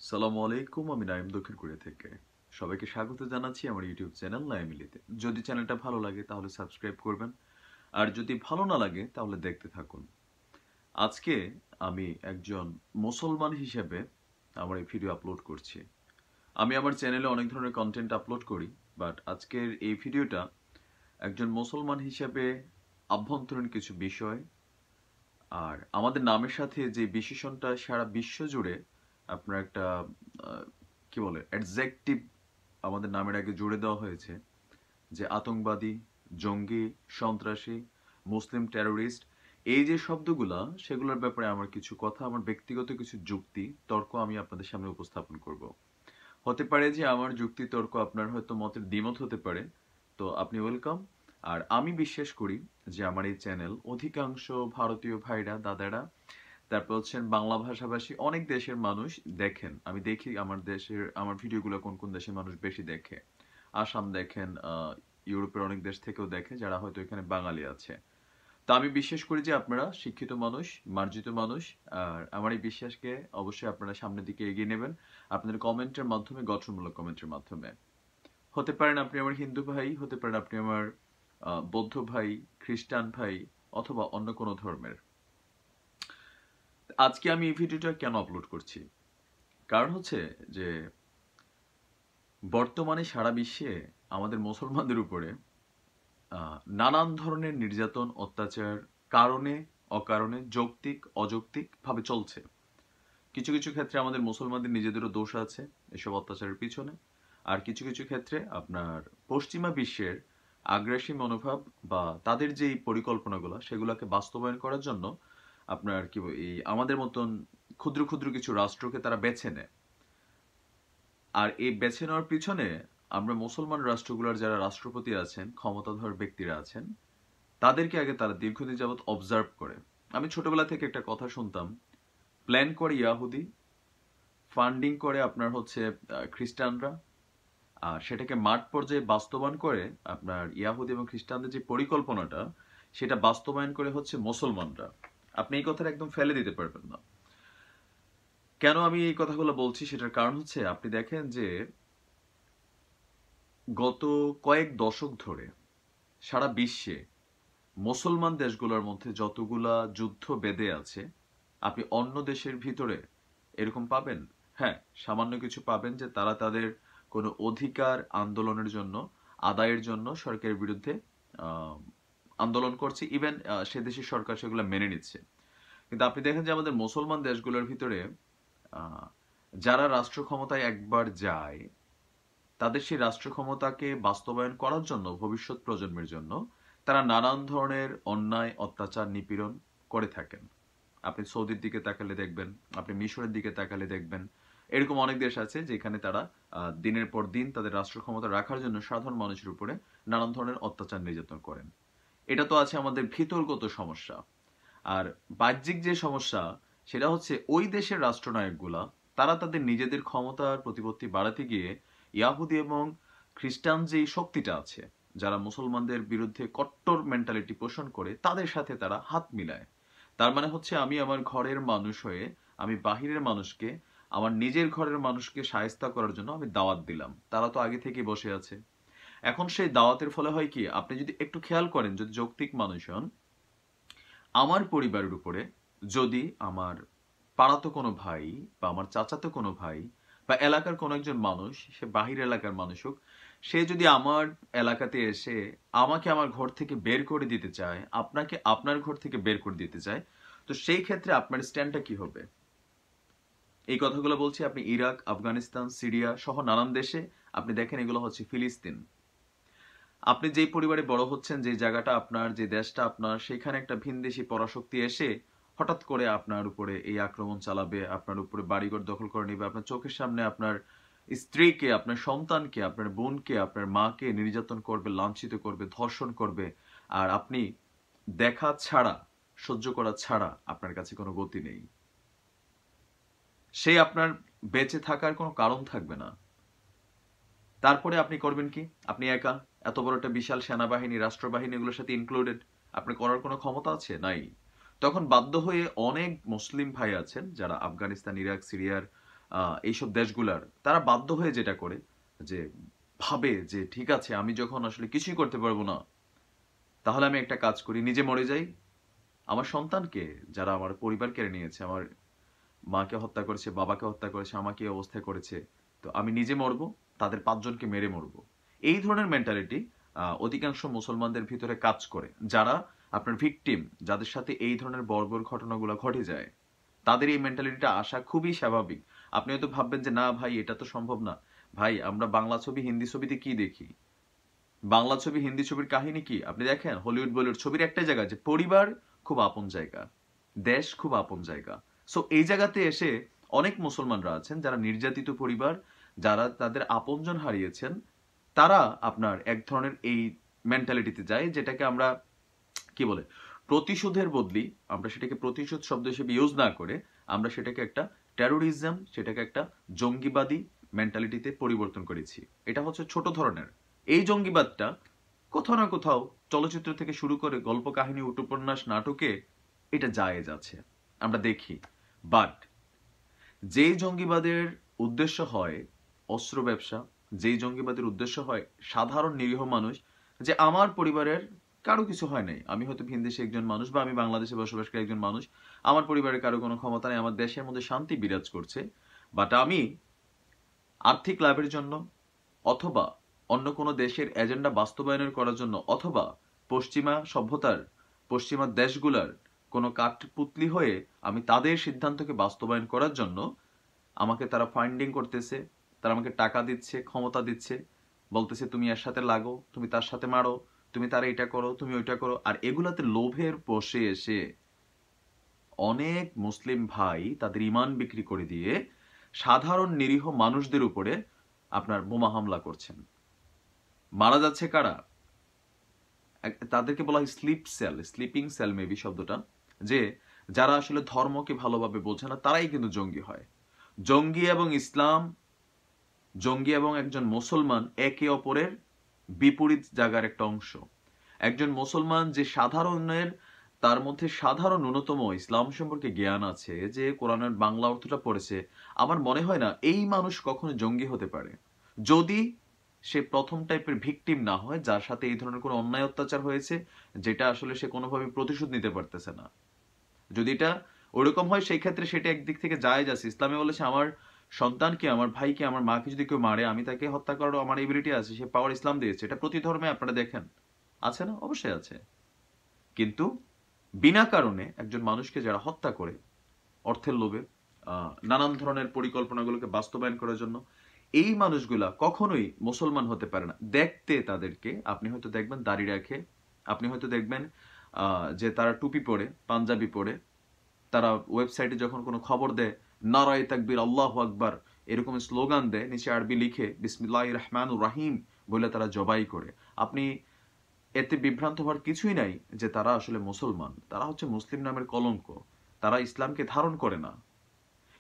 সালামু আলাইকুম, আমি নাইম দক্ষিণ কোরিয়া থেকে। সবাইকে স্বাগত জানাচ্ছি আমার ইউটিউব চ্যানেল নাইমিলিতে। যদি চ্যানেলটা ভালো লাগে তাহলে সাবস্ক্রাইব করবেন, আর যদি ভালো না লাগে তাহলে দেখতে থাকুন। আজকে আমি একজন মুসলমান হিসেবে আমার এই ভিডিও আপলোড করছি। আমি আমার চ্যানেলে অনেক ধরনের কন্টেন্ট আপলোড করি, বাট আজকের এই ভিডিওটা একজন মুসলমান হিসেবে আভ্যন্তরীণ কিছু বিষয় আর আমাদের নামের সাথে যে বিশেষণটা সারা বিশ্ব জুড়ে আপনার একটা কি বলে অ্যাডজেক্টিভ আমাদের নামের আগে জুড়ে দেওয়া হয়েছে, যে আতঙ্কবাদী, জঙ্গি, সন্ত্রাসী, মুসলিম টেরোরিস্ট, এই যে শব্দগুলা, সেগুলোর ব্যাপারে আমার কিছু কথা, আমার ব্যক্তিগত কিছু যুক্তি তর্ক আমি আপনাদের সামনে উপস্থাপন করব। হতে পারে যে আমার যুক্তি তর্ক আপনার হয়তো মতের দ্বিমত হতে পারে, তো আপনি ওয়েলকাম। আর আমি বিশ্বাস করি যে আমার এই চ্যানেল অধিকাংশ ভারতীয় ভাইরা, দাদারা, তারপর হচ্ছেন বাংলা ভাষাভাষী অনেক দেশের মানুষ দেখেন। আমি দেখি আমার দেশের আমার ভিডিওগুলো কোন কোন দেশের মানুষ বেশি দেখে। আসাম দেখেন, ইউরোপের অনেক দেশ থেকেও দেখে যারা হয়তো এখানে বাঙালি আছে। তো আমি বিশ্বাস করি যে আপনারা শিক্ষিত মানুষ, মার্জিত মানুষ, আর আমার এই বিশ্বাসকে অবশ্যই আপনারা সামনের দিকে এগিয়ে নেবেন আপনাদের কমেন্টের মাধ্যমে, গঠনমূলক কমেন্টের মাধ্যমে। হতে পারেন আপনি আমার হিন্দু ভাই, হতে পারেন আপনি আমার বৌদ্ধ ভাই, খ্রিস্টান ভাই, অথবা অন্য কোনো ধর্মের। আজকে আমি এই ভিডিওটা কেন আপলোড করছি, কারণ হচ্ছে যে বর্তমানে সারা বিশ্বে আমাদের মুসলমানদের উপরে নানান ধরনের নির্যাতন, অত্যাচার কারণে অকারণে, যৌক্তিক অযৌক্তিক ভাবে চলছে। কিছু কিছু ক্ষেত্রে আমাদের মুসলমানদের নিজেদেরও দোষ আছে এসব অত্যাচারের পিছনে, আর কিছু কিছু ক্ষেত্রে আপনার পশ্চিমা বিশ্বের আগ্রাসী মনোভাব বা তাদের যে পরিকল্পনাগুলো সেগুলোকে বাস্তবায়ন করার জন্য আপনার কি এই আমাদের মতন ক্ষুদ্র ক্ষুদ্র কিছু রাষ্ট্রকে তারা বেছে নেয়। আর এই বেছে নেওয়ার পিছনে আমরা মুসলমান রাষ্ট্রগুলোর যারা রাষ্ট্রপতি আছেন, ক্ষমতাধর ব্যক্তিরা আছেন, তাদেরকে আগে তারা দীর্ঘদিন যাবৎ অবজার্ভ করে। আমি ছোটবেলা থেকে একটা কথা শুনতাম, প্ল্যান করে ইয়াহুদি, ফান্ডিং করে আপনার হচ্ছে খ্রিস্টানরা, আর সেটাকে মাঠ পর্যায়ে বাস্তবায়ন করে আপনার ইয়াহুদি এবং খ্রিস্টানদের যে পরিকল্পনাটা, সেটা বাস্তবায়ন করে হচ্ছে মুসলমানরা। আপনি এই কথাটা একদম ফেলে দিতে পারবেন না। কেন আমি এই কথাগুলো বলছি সেটার কারণ হচ্ছে, আপনি দেখেন যে গত কয়েক দশক ধরে সারা বিশ্বে মুসলমান দেশগুলোর মধ্যে যতগুলা যুদ্ধ বেঁধে আছে, আপনি অন্য দেশের ভিতরে এরকম পাবেন? হ্যাঁ, সামান্য কিছু পাবেন যে তারা তাদের কোনো অধিকার আন্দোলনের জন্য, আদায়ের জন্য সরকারের বিরুদ্ধে আহ, আন্দোলন করছে, ইভেন সে দেশের সরকার সেগুলো মেনে নিচ্ছে। কিন্তু আপনি দেখেন যে আমাদের মুসলমান দেশগুলোর ভিতরে আহ, যারা রাষ্ট্র ক্ষমতায় একবার যায়, তাদের সেই রাষ্ট্র ক্ষমতাকে বাস্তবায়ন করার জন্য ভবিষ্যৎ প্রজন্মের জন্য তারা নানান ধরনের অন্যায়, অত্যাচার, নিপীড়ন করে থাকেন। আপনি সৌদির দিকে তাকালে দেখবেন, আপনি মিশরের দিকে তাকালে দেখবেন, এরকম অনেক দেশ আছে যেখানে তারা দিনের পর দিন তাদের রাষ্ট্র ক্ষমতা রাখার জন্য সাধারণ মানুষের উপরে নানান ধরনের অত্যাচার, নির্যাতন করেন। এটা তো আছে আমাদের ভিতরগত সমস্যা। আর বাহ্যিক যে সমস্যা, সেটা হচ্ছে ওই দেশের রাষ্ট্রনায়কগুলা তারা তাদের নিজেদের ক্ষমতার প্রতিপত্তি বাড়াতে গিয়ে ইয়াহুদি এবং খ্রিস্টান যেই শক্তিটা আছে, যারা মুসলমানদের বিরুদ্ধে কট্টর মেন্টালিটি পোষণ করে, তাদের সাথে তারা হাত মিলায়। তার মানে হচ্ছে আমি আমার ঘরের মানুষ হয়ে আমি বাহিরের মানুষকে, আমার নিজের ঘরের মানুষকে শায়েস্তা করার জন্য আমি দাওয়াত দিলাম। তারা তো আগে থেকে বসে আছে। এখন সেই দাওয়াতের ফলে হয় কি, আপনি যদি একটু খেয়াল করেন, যদি যৌক্তিক মানুষ হন, আমার পরিবারের উপরে যদি আমার পাড়াতো কোনো ভাই বা আমার চাচাতো কোনো ভাই বা এলাকার কোনো একজন মানুষ, সে বাহির এলাকার মানুষ হোক, সে যদি আমার এলাকাতে এসে আমাকে আমার ঘর থেকে বের করে দিতে চায়, আপনাকে আপনার ঘর থেকে বের করে দিতে চায়, তো সেই ক্ষেত্রে আপনার স্ট্যান্ডটা কি হবে? এই কথাগুলো বলছি, আপনি ইরাক, আফগানিস্তান, সিরিয়া সহ নানান দেশে আপনি দেখেন, এগুলো হচ্ছে ফিলিস্তিন। আপনি যেই পরিবারে বড় হচ্ছেন, যে জায়গাটা আপনার, যে দেশটা আপনার, সেখানে একটা ভিনদেশী পরাশক্তি এসে হঠাৎ করে আপনার উপরে এই আক্রমণ চালাবে, আপনার উপরে বাড়িঘর দখল করে নেবে, আপনার চোখের সামনে আপনার স্ত্রীকে, আপনার সন্তানকে, আপনার বোনকে, আপনার মাকে নির্যাতন করবে, লাঞ্ছিত করবে, ধর্ষণ করবে, আর আপনি দেখা ছাড়া, সহ্য করা ছাড়া আপনার কাছে কোনো গতি নেই। সে আপনার বেঁচে থাকার কোনো কারণ থাকবে না। তারপরে আপনি করবেন কি? আপনি একা, এত বড় একটা বিশাল সেনাবাহিনী, রাষ্ট্রবাহিনী এগুলোর সাথে ইনক্লুডেড, আপনি করার কোনো ক্ষমতা আছে? নাই। তখন বাধ্য হয়ে অনেক মুসলিম ভাই আছেন যারা আফগানিস্তান, ইরাক, সিরিয়ার এইসব দেশগুলার, তারা বাধ্য হয়ে যেটা করে যে ভাবে যে ঠিক আছে আমি যখন আসলে কিছুই করতে পারবো না, তাহলে আমি একটা কাজ করি, নিজে মরে যাই। আমার সন্তানকে, যারা আমার পরিবার কেড়ে নিয়েছে, আমার মাকে হত্যা করেছে, বাবাকে হত্যা করেছে, আমাকে এই অবস্থায় করেছে, তো আমি নিজে মরবো, তাদের 5 জনকে মেরে মরবো। এই ধরনের মেন্টালিটি অধিকাংশ মুসলমানদের ভিতরে কাজ করে, যারা আপনার ভিকটিম, যাদের সাথে এই ধরনের বর্বর ঘটনাগুলো ঘটে যায়, তাদের এই মেন্টালিটিটা আসা খুবই স্বাভাবিক। আপনি হয়তো ভাববেন যে না ভাই এটা তো সম্ভব না। ভাই আমরা বাংলা ছবি হিন্দি ছবিতে কি দেখি? বাংলা ছবি হিন্দি ছবির কাহিনী কি আপনি দেখেন? হলিউড বলিউড ছবির একটাই জায়গা, যে পরিবার খুব আপন জায়গা, দেশ খুব আপন জায়গা। সো এই জায়গাতে এসে অনেক মুসলমানরা আছেন যারা নির্যাতিত পরিবার, যারা তাদের আপনজন হারিয়েছেন, তারা আপনার এক ধরনের এই মেন্টালিটিতে যায়, যেটাকে আমরা কি বলে, প্রতিশোধের বদলি আমরা সেটাকে প্রতিশোধ শব্দ হিসেবে ইউজ না করে আমরা সেটাকে একটা টেরোরিজম, সেটাকে একটা জঙ্গিবাদী মেন্টালিটিতে পরিবর্তন করেছি। এটা হচ্ছে ছোট ধরনের। এই জঙ্গিবাদটা কোথাও না কোথাও চলচ্চিত্র থেকে শুরু করে গল্প কাহিনী উপন্যাস নাটকে এটা জায়েজ আছে, আমরা দেখি। বাট যেই জঙ্গিবাদের উদ্দেশ্য হয় অস্ত্র ব্যবসা, যেই জঙ্গিবাদের উদ্দেশ্য হয় সাধারণ নিরীহ মানুষ, যে আমার পরিবারের কারো কিছু হয় নাই, আমি হয়তো ভিন দেশে একজন মানুষ বা আমি বাংলাদেশে বসবাসকারী একজন মানুষ, আমার পরিবারের কারো কোনো ক্ষমতা নেই, আমার দেশের মধ্যে শান্তি বিরাজ করছে, বাট আমি আর্থিক লাভের জন্য অথবা অন্য কোনো দেশের এজেন্ডা বাস্তবায়নের করার জন্য অথবা পশ্চিমা সভ্যতার, পশ্চিমা দেশগুলার কোনো কাঠপুতলি হয়ে আমি তাদের সিদ্ধান্তকে বাস্তবায়ন করার জন্য আমাকে তারা ফান্ডিং করতেছে, তারা আমাকে টাকা দিচ্ছে, ক্ষমতা দিচ্ছে, বলতেছে তুমি এর সাথে লাগো, তুমি তার সাথে মারো, তুমি তারা এটা করো, তুমি ওইটা করো। আর এগুলাতে লোভের বশে এসে অনেক মুসলিম ভাই তাদের ইমান বিক্রি করে দিয়ে সাধারণ নিরীহ মানুষদের উপরে আপনার বোমা হামলা করছেন। মারা যাচ্ছে কারা? তাদেরকে বলা হয় slip cell, sleeping cell maybe শব্দটা, যে যারা আসলে ধর্মকে ভালোভাবে বোঝে না, তারাই কিন্তু জঙ্গি হয়। জঙ্গি এবং ইসলাম, জঙ্গি এবং একজন মুসলমান একে অপরের বিপরীত জায়গার একটা অংশ। একজন মুসলমান যে সাধারণের, তার মধ্যে সাধারণ ন্যূনতম ইসলাম সম্পর্কে জ্ঞান আছে, যে কোরআনের বাংলা অর্থটা পড়েছে, আমার মনে হয় না এই মানুষ কখনো জঙ্গি হতে পারে, যদি সে প্রথম টাইপের ভিকটিম না হয়, যার সাথে এই ধরনের কোনো অন্যায় অত্যাচার হয়েছে যেটা আসলে সে কোনোভাবে প্রতিশোধ নিতে পারতেছে না। যদি এটা ওরকম হয় সেই ক্ষেত্রে সেটা একদিক থেকে জায়েজ আছে। ইসলামে বলেছে আমার সন্তানকে, আমার ভাইকে, আমার মাকে যদি কেউ মারে, আমি তাকে হত্যা করার আমার এবিলিটি আছে, সে পাওয়ার ইসলাম দিয়েছে। এটা প্রতি ধর্মে আপনারা দেখেন আছে না? অবশ্যই আছে। কিন্তু বিনা কারণে একজন মানুষকে যারা হত্যা করে অর্থের লোভে, নানান ধরনের পরিকল্পনাগুলোকে বাস্তবায়ন করার জন্য, এই মানুষগুলা কখনোই মুসলমান হতে পারে না। দেখতে তাদেরকে আপনি হয়তো দেখবেন দাড়ি রাখে, আপনি হয়তো দেখবেন যে তারা টুপি পরে, পাঞ্জাবি পরে, তারা ওয়েবসাইটে যখন কোনো খবর দেয় নারায়ে তাকবীর আল্লাহু আকবার এরকম স্লোগান দেয়, নিচে আরবি লিখে বিসমিল্লাহির রহমানুর রহিম বলে তারা জবাই করে। আপনি এতে বিভ্রান্ত হওয়ার কিছুই নাই যে তারা আসলে মুসলমান। তারা হচ্ছে মুসলিম নামের কলঙ্ক। তারা ইসলামকে ধারণ করে না।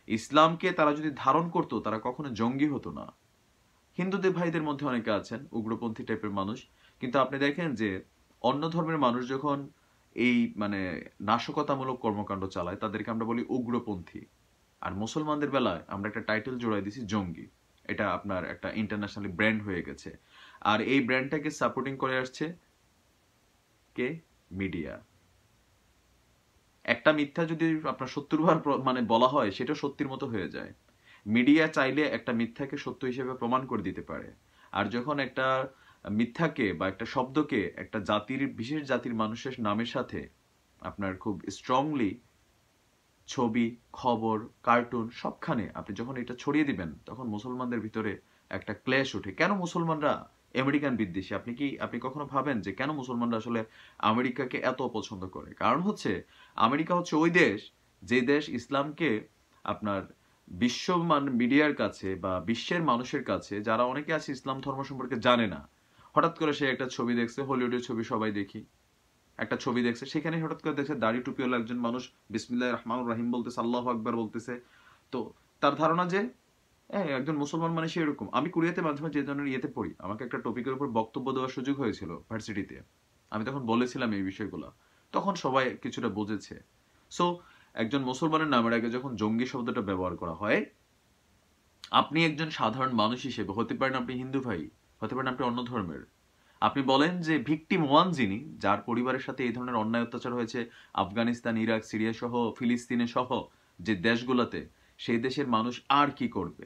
ইসলামকে তারা যদি ধারণ করতো তারা কখনো জঙ্গি হতো না। হিন্দুদের ভাইদের মধ্যে অনেকে আছেন উগ্রপন্থী টাইপের মানুষ, কিন্তু আপনি দেখেন যে অন্য ধর্মের মানুষ যখন এই মানে নাশকতামূলক কর্মকাণ্ড চালায়, তাদেরকে আমরা বলি উগ্রপন্থী। আর মুসলমানদের বেলায় আমরা একটা টাইটেল জোড়াই দিছি জঙ্গি। এটা আপনার একটা ইন্টারন্যাশনালি ব্র্যান্ড হয়ে গেছে। আর এই ব্র্যান্ডটাকে সাপোর্টিং করে আসছে কে? মিডিয়া। একটা মিথ্যা যদি আপনার 70 বার মানে বলা হয়, সেটা সত্যির মতো হয়ে যায়। মিডিয়া চাইলে একটা মিথ্যাকে সত্য হিসেবে প্রমাণ করে দিতে পারে। আর যখন একটা মিথ্যাকে বা একটা শব্দকে একটা জাতির, বিশেষ জাতির মানুষের নামের সাথে আপনার খুব স্ট্রংলি ছবি, খবর, কার্টুন সবখানে আপনি যখন এটা ছড়িয়ে দিবেন, তখন মুসলমানদের ভিতরে একটা ক্লেশ ওঠে। কেন মুসলমানরা আমেরিকান বিদ্বেষী? আপনি কখনো ভাবেন যে কেন মুসলমানরা আসলে আমেরিকাকে এত অপছন্দ করে? কারণ হচ্ছে আমেরিকা হচ্ছে ওই দেশ, যে দেশ ইসলামকে আপনার মিডিয়ার কাছে বা বিশ্বের মানুষের কাছে, যারা অনেকে আছে ইসলাম ধর্ম সম্পর্কে জানে না, হঠাৎ করে সে একটা ছবি দেখছে, হলিউডের ছবি সবাই দেখি, একটা ছবি দেখছে, সেখানে হঠাৎ করে দেখছে দাড়ি টুপিওয়ালা একজন মানুষ বিসমিল্লাহির রহমানির রহিম বলতেছে, আল্লাহু আকবার বলতেছে। তো তার ধারণা যে একজন মুসলমান মানে সে এরকম। আমি কোরিয়াতে মাঝে মাঝে যে ধরনের ইয়েতে পড়ি, আমাকে একটা টপিকের উপর বক্তব্য দেওয়ার সুযোগ হয়েছিল ভার্সিটিতে। আমি তখন বলেছিলাম এই বিষয়গুলো, তখন সবাই কিছুটা বুঝেছে। সো একজন মুসলমানের নামের আগে যখন জঙ্গি শব্দটা ব্যবহার করা হয়, আপনি একজন সাধারণ মানুষ হিসেবে হতে পারেন আপনি হিন্দু ভাই, হতে পারেন আপনি অন্য ধর্মের। আপনি বলেন যে ভিকটিম ওয়ান যিনি, যার পরিবারের সাথে এই ধরনের অন্যায় অত্যাচার হয়েছে আফগানিস্তান, ইরাক, সিরিয়া সহ, ফিলিস্তিনে সহ যে দেশগুলোতে, সেই দেশের মানুষ আর কি করবে?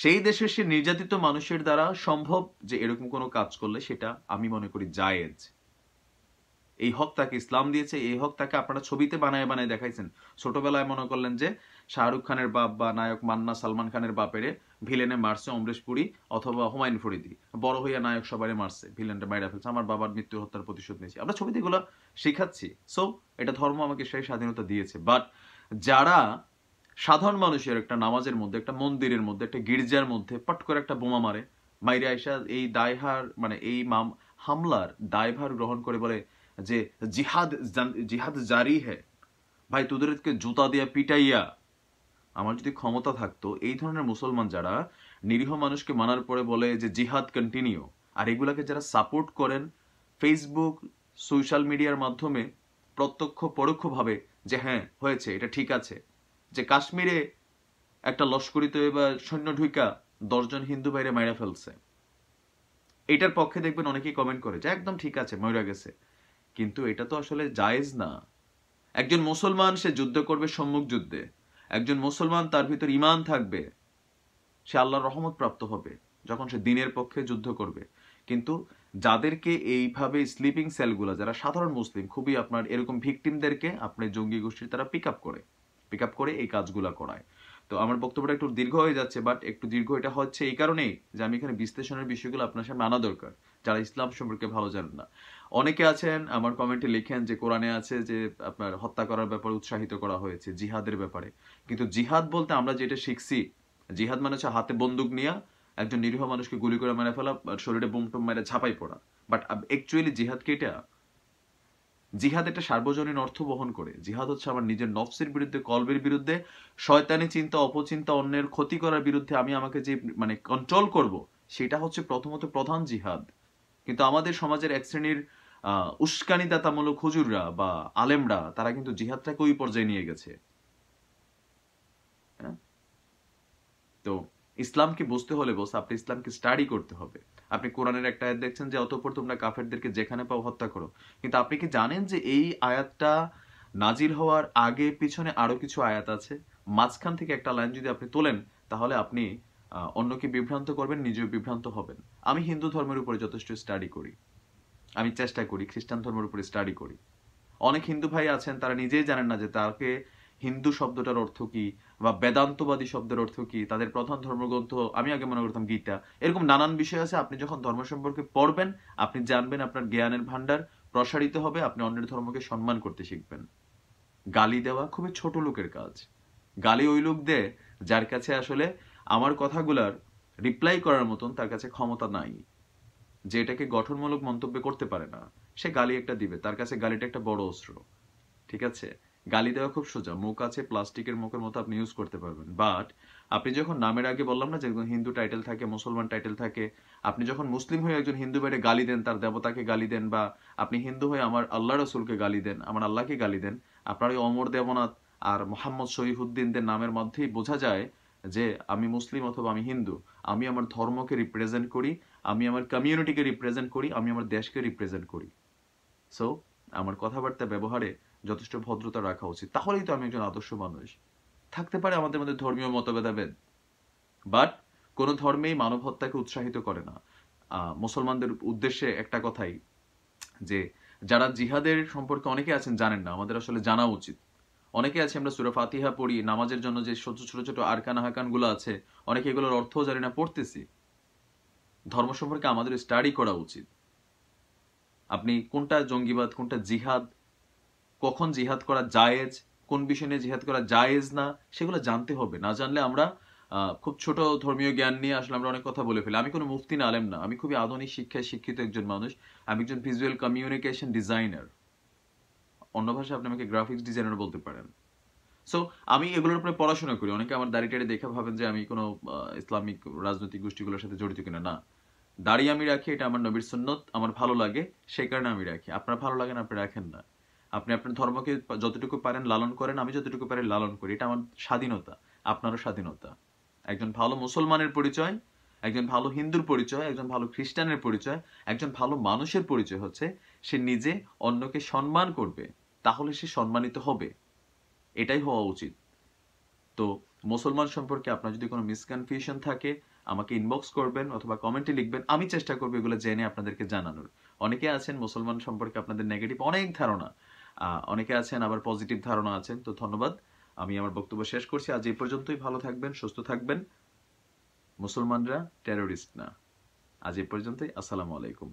সেই দেশের সে নির্যাতিত মানুষের দ্বারা সম্ভব যে এরকম কোনো কাজ করলে সেটা আমি মনে করি জায়েজ। এই হক তাকে ইসলাম দিয়েছে, এই হক তাকে আপনারা ছবিতে বানায় বানায় দেখাইছেন। ছোটবেলায় মনে করলেন যে শাহরুখ খানের বাপ বা নায়ক মান্না সালমান খানের বাপেরে ভিলেনে মারছে অমরেশ পুরী অথবা হুমায়ুন ফরিদি, বড় হইয়া নায়ক সবারে মারছে, ভিলেনটা মাইরা ফেলছে, আমার বাবার মৃত্যু হত্যার প্রতিশোধ নিয়েছি। আমরা ছবিতে এগুলো শিখাচ্ছি। সো এটা ধর্ম আমাকে সেই স্বাধীনতা দিয়েছে। বাট যারা সাধারণ মানুষের একটা নামাজের মধ্যে, একটা মন্দিরের মধ্যে, একটা গির্জার মধ্যে পট করে একটা বোমা মারে, মাইরে আইসা এই দায়হার মানে এই হামলার দায়ভার গ্রহণ করে বলে যে জিহাদ জিহাদ জারি হে, ভাই তোদেরকে জুতা দিয়া পিটাইয়া আমার যদি ক্ষমতা থাকতো, এই ধরনের মুসলমান যারা নিরীহ মানুষকে মানার পরে বলে যে জিহাদ কন্টিনিউ, আর এগুলাকে যারা সাপোর্ট করেন ফেসবুক সোশ্যাল মিডিয়ার মাধ্যমে প্রত্যক্ষ পরোক্ষভাবে যে হ্যাঁ হয়েছে, এটা ঠিক আছে, যে কাশ্মীরে একটা লস্করিতে বা সৈন্য ঢুইকা 10 জন হিন্দু বাইরে মাইরা ফেলছে, এটার পক্ষে দেখবেন অনেকেই কমেন্ট করে যে একদম ঠিক আছে, মইরা গেছে। কিন্তু এটা তো আসলে জায়েজ না। একজন মুসলমান সে যুদ্ধ করবে সম্মুখ যুদ্ধে, একজন মুসলমান তার ভিতর ঈমান থাকবে, সে আল্লাহর রহমত প্রাপ্ত হবে যখন সে দিনের পক্ষে যুদ্ধ করবে। কিন্তু যাদেরকে এইভাবে স্লিপিং সেলগুলো, যারা সাধারণ মুসলিম খুবই আপনার এরকম ভিকটিমদেরকে আপনার জঙ্গি গোষ্ঠীর তারা পিক আপ করে এই কাজগুলা করায়। তো আমার বক্তব্যটা একটু দীর্ঘ হয়ে যাচ্ছে, বাট একটু দীর্ঘ এটা হচ্ছে এই কারণেই যে আমি এখানে বিশ্লেষণের বিষয়গুলো আপনার সামনে আনা দরকার, যারা ইসলাম সম্পর্কে ভালো জানেন না। অনেকে আছেন আমার কমেন্টে লিখেন যে কোরআনে আছে যে আপনার হত্যা করার ব্যাপারে উৎসাহিত করা হয়েছে, জিহাদের ব্যাপারে। কিন্তু জিহাদ বলতে আমরা যেটা শিখছি, জিহাদ মানে হচ্ছে হাতে বন্দুক নিয়ে একজন নিরীহ মানুষকে গুলি করে মেরে ফেলা, শরীরে বুম টুম মেরে ঝাঁপাই পড়া। বাট অ্যাকচুয়ালি জিহাদ কি এটা? জিহাদ একটা সার্বজনীন অর্থ বহন করে। জিহাদ হচ্ছে আমার নিজের নফসের বিরুদ্ধে, কলবের বিরুদ্ধে, শয়তানি চিন্তা, অপচিন্তা, অন্যের ক্ষতি করার বিরুদ্ধে আমি আমাকে যে মানে কন্ট্রোল করব, সেটা হচ্ছে প্রথমত প্রধান জিহাদ। কিন্তু আমাদের সমাজের এক শ্রেণীর উস্কানিদাতামূলক হুজুররা বা আলেমরা তারা কিন্তু জিহাদটাকে ওই পর্যায়ে নিয়ে গেছে। হ্যাঁ, তো ইসলামকে বুঝতে হলে বস আপনি ইসলামকে স্টাডি করতে হবে। আপনি কোরআনের একটা আয়াত দেখছেন যে অতঃপর তোমরা কাফেরদেরকে যেখানে পাও হত্যা করো, কিন্তু আপনি কি জানেন যে এই আয়াতটা নাজিল হওয়ার আগে পিছনে আরো কিছু আয়াত আছে? মাঝখান থেকে একটা লাইন যদি আপনি তোলেন, তাহলে আপনি অন্যকে বিভ্রান্ত করবেন, নিজেও বিভ্রান্ত হবেন। আমি হিন্দু ধর্মের উপরে যথেষ্ট স্টাডি করি, আমি চেষ্টা করি খ্রিস্টান ধর্মের উপরে স্টাডি করি। অনেক হিন্দু ভাই আছেন তারা নিজেই জানেন না যে তাকে হিন্দু শব্দটার অর্থ কি বা বেদান্তবাদী শব্দের অর্থ কি, তাদের প্রধান ধর্মগ্রন্থ আমি আগে মনে করতাম গীতা। এরকম নানান বিষয় আছে, আপনি যখন ধর্ম সম্পর্কে পড়বেন আপনি জানবেন, আপনার জ্ঞানের ভান্ডার প্রসারিত হবে, আপনি অন্যের ধর্মকে সম্মান করতে শিখবেন। গালি দেওয়া খুবই ছোট লোকের কাজ। গালি ওই লোক দেয় যার কাছে আসলে আমার কথাগুলার রিপ্লাই করার মতন তার কাছে ক্ষমতা নাই, যে এটাকে গঠনমূলক মন্তব্য করতে পারে না, সে গালি একটা দিবে, তার কাছে গালিটা একটা বড় অস্ত্র। ঠিক আছে, গালি দেওয়া খুব সোজা, মুখ আছে প্লাস্টিকের মুখের মতো আপনি ইউজ করতে পারবেন। বাট আপনি যখন নামের আগে বললাম না যে একজন হিন্দু টাইটেল থাকে, মুসলমান টাইটেল থাকে, আপনি যখন মুসলিম হয়ে একজন হিন্দু বাইরে গালি দেন, তার দেবতাকে গালি দেন, বা আপনি হিন্দু হয়ে আমার আল্লাহ রসুলকে গালি দেন, আমার আল্লাহকে গালি দেন, আপনার ওই অমর দেবনাথ আর মোহাম্মদ শহীদুদ্দিনদের নামের মধ্যেই বোঝা যায় যে আমি মুসলিম অথবা আমি হিন্দু। আমি আমার ধর্মকে রিপ্রেজেন্ট করি, আমি আমার কমিউনিটিকে রিপ্রেজেন্ট করি, আমি আমার দেশকে রিপ্রেজেন্ট করি। সো আমার কথাবার্তা ব্যবহারে যথেষ্ট ভদ্রতা রাখা উচিত, তাহলেই তো আমি একজন আদর্শ মানুষ। থাকতে পারে আমাদের মধ্যে ধর্মীয় মতভেদাভেদ, বাট কোন ধর্মেই মানব হত্যাকে উৎসাহিত করে না। মুসলমানদের উদ্দেশ্যে একটা কথাই, যে যারা জিহাদের সম্পর্কে অনেকে আছেন জানেন না, আমাদের আসলে জানা উচিত। অনেকে আছে আমরা সূরা ফাতিহা পড়ি, নামাজের জন্য যে ছোট ছোট ছোট আরকান আহকান গুলো আছে, অনেকে এগুলোর অর্থও জানি না, পড়তেছি। ধর্ম সম্পর্কে আমাদের স্টাডি করা উচিত। আপনি কোনটা জঙ্গিবাদ, কোনটা জিহাদ, কখন জিহাদ করা জায়েজ, কোন বিষয় নিয়ে জিহাদ করা জায়েজ না, সেগুলো জানতে হবে। না জানলে আমরা খুব ছোট ধর্মীয় জ্ঞান নিয়ে আসলে আমরা অনেক কথা বলে ফেলি। আমি কোনো মুফতি না, আলেম না, আমি খুবই আধুনিক শিক্ষায় শিক্ষিত একজন মানুষ। আমি একজন ভিজুয়াল কমিউনিকেশন ডিজাইনার, অন্য ভাষায় আপনি আমাকে গ্রাফিক্স ডিজাইনার বলতে পারেন। সো আমি এগুলোর উপরে পড়াশোনা করি। অনেকে আমার দাড়ি টাড়ি দেখে ভাবেন যে আমি কোনো ইসলামিক রাজনৈতিক গোষ্ঠীগুলোর সাথে জড়িত কিনা। না, দাড়ি আমি রাখি, এটা আমার নবীর সুন্নত, আমার ভালো লাগে সেই কারণে আমি রাখি। আপনার ভালো লাগে না, আপনি রাখেন না। আপনি আপনার ধর্মকে যতটুকু পারেন লালন করেন, আমি যতটুকু পারি লালন করি, এটা আমার স্বাধীনতা, আপনারও স্বাধীনতা। একজন ভালো মুসলমানের পরিচয়, একজন ভালো হিন্দুর পরিচয়, একজন ভালো খ্রিস্টানের পরিচয়, একজন ভালো মানুষের পরিচয় হচ্ছে সে নিজে অন্যকে সম্মান করবে, তাহলে সে সম্মানিত হবে। এটাই হওয়া উচিত। তো মুসলমান সম্পর্কে আপনার যদি কোনো মিসকনফিউশন থাকে আমাকে ইনবক্স করবেন অথবা কমেন্টে লিখবেন, আমি চেষ্টা করবো এগুলো জেনে আপনাদেরকে জানানোর। অনেকে আছেন মুসলমান সম্পর্কে আপনাদের নেগেটিভ অনেক ধারণা, অনেকে আছেন আবার পজিটিভ ধারণা আছেন। তো ধন্যবাদ, আমি আমার বক্তব্য শেষ করছি। আজ এই পর্যন্তই। ভালো থাকবেন, সুস্থ থাকবেন। মুসলমানরা টেরোরিস্ট না। আজ এই পর্যন্তই। আসসালামু আলাইকুম।